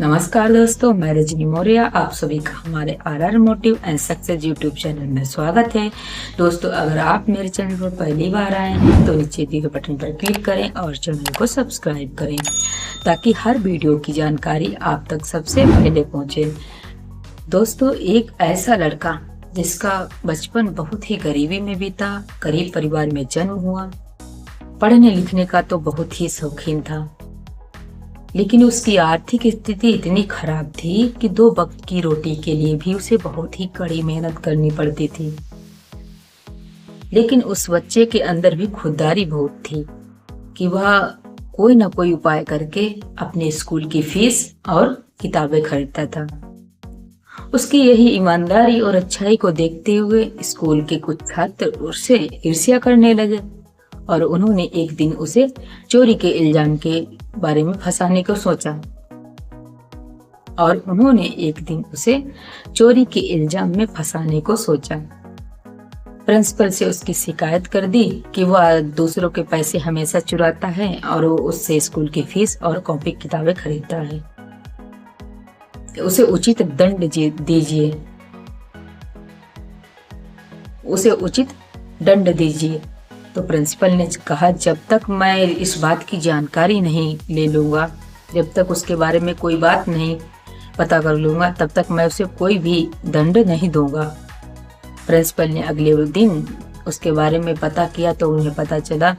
नमस्कार दोस्तों, मैं रजनी मौर्य। आप सभी का हमारे RR motive and success YouTube channel में स्वागत है। दोस्तों, अगर आप मेरे चैनल पर पहली बार आए हैं तो नीचे दिए गए बटन पर क्लिक करें और चैनल को सब्सक्राइब करें ताकि हर वीडियो की जानकारी आप तक सबसे पहले पहुंचे। दोस्तों, एक ऐसा लड़का जिसका बचपन बहुत ही गरीबी में बीता, गरीब परिवार में जन्म हुआ, पढ़ने लिखने का तो बहुत ही शौकीन था, लेकिन उसकी आर्थिक स्थिति इतनी खराब थी कि 2 वक्त की रोटी के लिए भी उसे बहुत ही कड़ी मेहनत करनी पड़ती थी। लेकिन उस बच्चे के अंदर भी खुददारी बहुत थी कि वह कोई न कोई उपाय करके अपने स्कूल की फीस और किताबें खरीदता था। उसकी यही ईमानदारी और अच्छाई को देखते हुए स्कूल के कुछ छात्र उससे ईर्ष्या करने लगे और उन्होंने एक दिन उसे चोरी के इल्जाम के बारे में फंसाने को सोचा प्रिंसिपल से उसकी शिकायत कर दी कि वह दूसरों के पैसे हमेशा चुराता है और वो उससे स्कूल की फीस और कॉपी किताबें खरीदता है। उसे उचित दंड दीजिए। तो प्रिंसिपल ने कहा, जब तक मैं इस बात की जानकारी नहीं ले लूँगा, जब तक उसके बारे में कोई बात नहीं पता कर लूँगा, तब तक मैं उसे कोई भी दंड नहीं दूँगा। प्रिंसिपल ने अगले दिन उसके बारे में पता किया तो उन्हें पता चला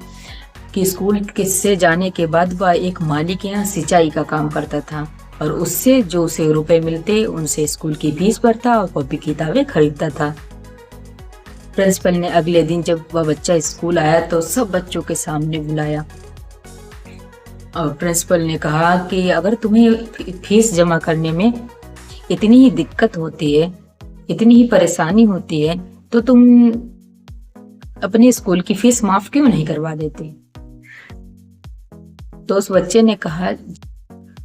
कि स्कूल से जाने के बाद वह एक माली के यहाँ सिंचाई का काम करता था और उससे जो उसे रुपए मिलते उनसे स्कूल की फीस भरता और कॉपी किताबें खरीदता था। प्रिंसिपल ने अगले दिन जब वह बच्चा स्कूल आया तो सब बच्चों के सामने बुलाया और प्रिंसिपल ने कहा कि अगर तुम्हें फीस जमा करने में इतनी ही दिक्कत होती है, इतनी ही परेशानी होती है, तो तुम अपने स्कूल की फीस माफ क्यों नहीं करवा देते। तो उस बच्चे ने कहा,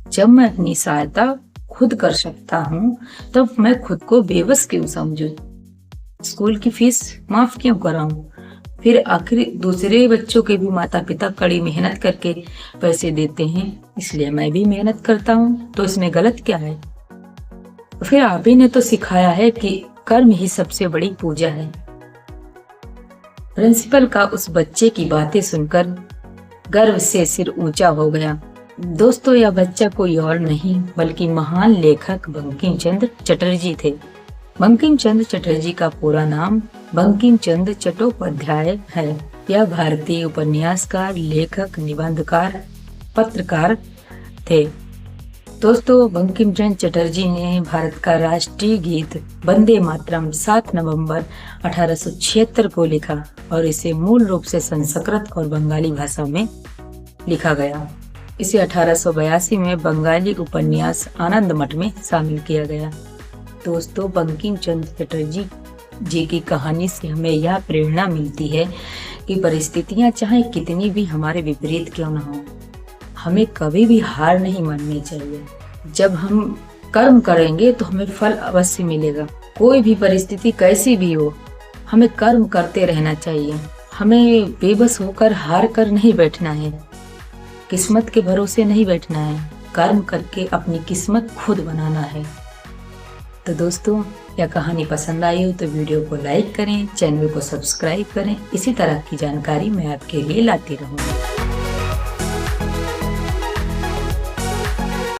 जब मैं अपनी सहायता खुद कर सकता हूँ तब मैं खुद को बेबस क्यों समझूं, स्कूल की फीस माफ क्यों कराऊं। फिर आखिर दूसरे बच्चों के भी माता पिता कड़ी मेहनत करके पैसे देते हैं, इसलिए मैं भी मेहनत करता हूँ, तो इसमें गलत क्या है। फिर आप ही ने तो सिखाया है कि कर्म ही सबसे बड़ी पूजा है। प्रिंसिपल का उस बच्चे की बातें सुनकर गर्व से सिर ऊंचा हो गया। दोस्तों, यह बच्चा कोई और नहीं बल्कि महान लेखक बंकिम चंद्र चटर्जी थे। बंकिम चंद्र चटर्जी का पूरा नाम बंकिम चंद्र चट्टोपाध्याय है। यह भारतीय उपन्यासकार, लेखक, निबंधकार, पत्रकार थे। दोस्तों, बंकिम चंद्र चटर्जी ने भारत का राष्ट्रीय गीत वंदे मातरम 7 नवंबर 1876 को लिखा और इसे मूल रूप से संस्कृत और बंगाली भाषा में लिखा गया। इसे 1882 में बंगाली उपन्यास आनंद मठ में शामिल किया गया। दोस्तों, बंकिम चंद्र चटर्जी जी की कहानी से हमें यह प्रेरणा मिलती है कि परिस्थितियां चाहे कितनी भी हमारे विपरीत क्यों न हो, हमें कभी भी हार नहीं माननी चाहिए। जब हम कर्म करेंगे तो हमें फल अवश्य मिलेगा। कोई भी परिस्थिति कैसी भी हो, हमें कर्म करते रहना चाहिए। हमें बेबस होकर हार कर नहीं बैठना है, किस्मत के भरोसे नहीं बैठना है, कर्म करके अपनी किस्मत खुद बनाना है। तो दोस्तों, यह कहानी पसंद आई हो तो वीडियो को लाइक करें, चैनल को सब्सक्राइब करें। इसी तरह की जानकारी मैं आपके लिए लाती रहूँगी।